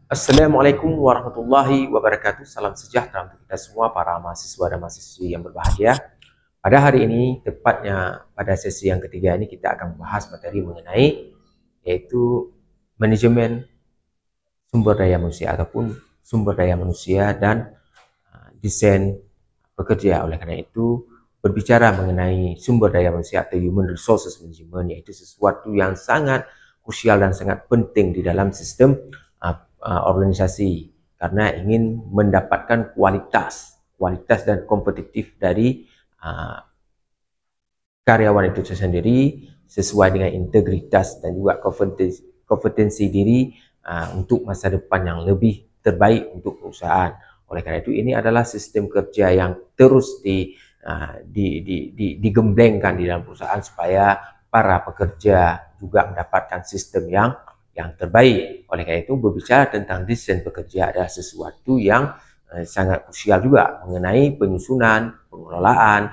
Assalamualaikum warahmatullahi wabarakatuh. Salam sejahtera untuk kita semua para mahasiswa dan mahasiswi yang berbahagia. Pada hari ini, tepatnya pada sesi yang ketiga ini, kita akan membahas materi mengenai yaitu manajemen sumber daya manusia ataupun sumber daya manusia dan desain pekerja. Oleh karena itu, berbicara mengenai sumber daya manusia atau human resources management, yaitu sesuatu yang sangat krusial dan sangat penting di dalam sistem organisasi, karena ingin mendapatkan kualitas dan kompetitif dari karyawan itu sendiri sesuai dengan integritas dan juga kompetensi diri untuk masa depan yang lebih terbaik untuk perusahaan. Oleh karena itu, ini adalah sistem kerja yang terus digemblengkan di dalam perusahaan supaya para pekerja juga mendapatkan sistem yang terbaik. Oleh karena itu, berbicara tentang desain pekerja adalah sesuatu yang sangat krusial juga mengenai penyusunan, pengelolaan,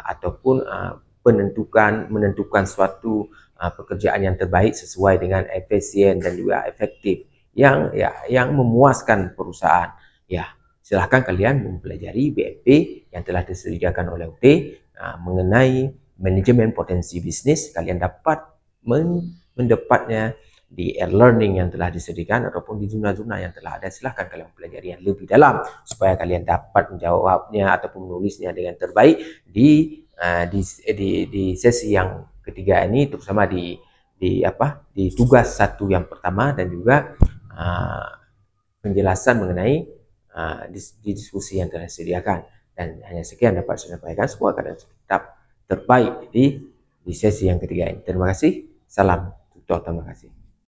ataupun menentukan suatu pekerjaan yang terbaik sesuai dengan efisien dan juga efektif yang memuaskan perusahaan. Ya, silahkan kalian mempelajari BMP yang telah disediakan oleh UT mengenai manajemen potensi bisnis. Kalian dapat mendapatnya di e-learning yang telah disediakan ataupun di zona-zona yang telah ada. Silahkan kalian pelajari yang lebih dalam supaya kalian dapat menjawabnya ataupun menulisnya dengan terbaik di sesi yang ketiga ini, terutama di tugas satu yang pertama dan juga penjelasan mengenai di diskusi yang telah disediakan. Dan hanya sekian dapat saya sampaikan. Semoga kalian tetap terbaik di sesi yang ketiga ini. Terima kasih. Salam tutor, terima kasih.